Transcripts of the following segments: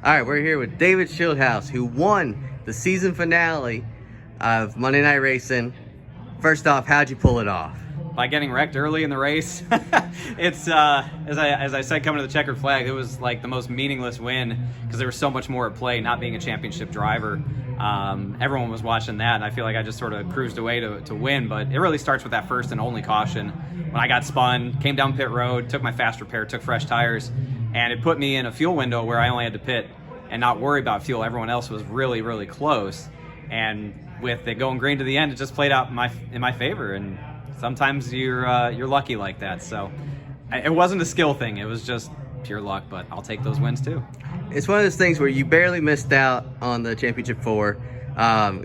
All right, we're here with David Schildhouse, who won the season finale of Monday Night Racing. First off, how'd you pull it off? By getting wrecked early in the race. It's as I said, coming to the checkered flag, it was like the most meaningless win because there was so much more at play. Not being a championship driver, everyone was watching that, and I feel like I just sort of cruised away to win. But it really starts with that first and only caution when I got spun, came down pit road, took my fast repair, took fresh tires, and it put me in a fuel window where I only had to pit and not worry about fuel. Everyone else was really, really close, and with it going green to the end, it just played out in my favor. And sometimes you're lucky like that. So it wasn't a skill thing; it was just pure luck. But I'll take those wins too. It's one of those things where you barely missed out on the championship four,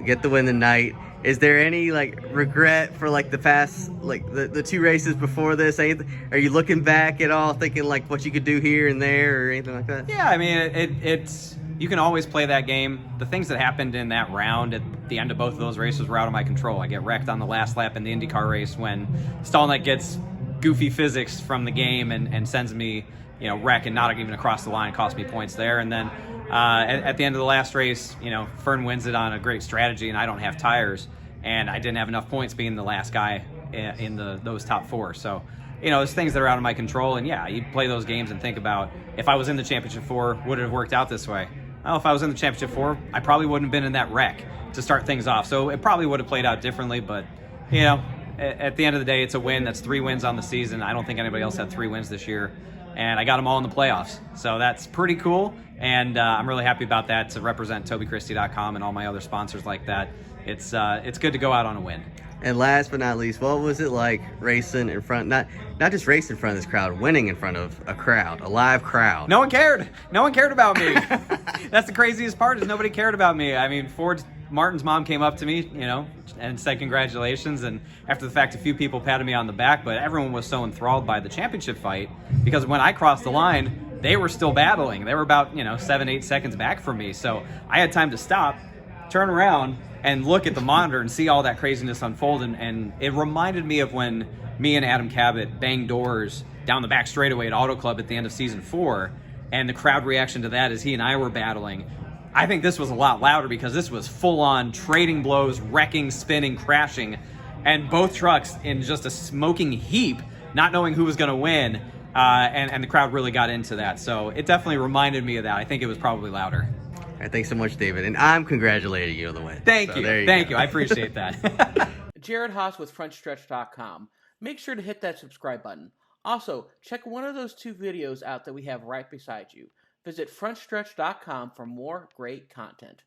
get the win tonight. Is there any regret for the past the two races before this? Are you looking back at all, thinking what you could do here and there or anything like that? Yeah, I mean it's you can always play that game. The things that happened in that round at the end of both of those races were out of my control. I get wrecked on the last lap in the IndyCar race when Stallneck gets goofy physics from the game and sends me wreck and not even across the line, cost me points there. And then at the end of the last race, Fern wins it on a great strategy, and I don't have tires, and I didn't have enough points being the last guy in those top four. So, there's things that are out of my control, and yeah, you play those games and think about, if I was in the championship four, would it have worked out this way? Well, if I was in the championship four, I probably wouldn't have been in that wreck to start things off. So it probably would have played out differently, but at the end of the day, it's a win. That's 3 wins on the season. I don't think anybody else had 3 wins this year, and I got them all in the playoffs. So that's pretty cool, and I'm really happy about that, to represent TobyChristie.com and all my other sponsors like that. It's good to go out on a win. And last but not least, what was it like racing in front, not just racing in front of this crowd, winning in front of a live crowd? No one cared. No one cared about me. That's the craziest part, is nobody cared about me. I mean, Martin's mom came up to me, and said congratulations, and after the fact, a few people patted me on the back, but everyone was so enthralled by the championship fight, because when I crossed the line, they were still battling. They were about 7-8 seconds back from me, so I had time to stop, turn around, and look at the monitor and see all that craziness unfold. And it reminded me of when me and Adam Cabot banged doors down the back straightaway at Auto Club at the end of season 4, and the crowd reaction to that as he and I were battling. I think this was a lot louder because this was full-on trading blows, wrecking, spinning, crashing, and both trucks in just a smoking heap, not knowing who was going to win, and the crowd really got into that. So it definitely reminded me of that. I think it was probably louder. All right, thanks so much, David, and I'm congratulating you on the win. Thank you. Thank you. I appreciate that. Jared Haas with Frontstretch.com. Make sure to hit that subscribe button. Also, check one of those 2 videos out that we have right beside you. Visit Frontstretch.com for more great content.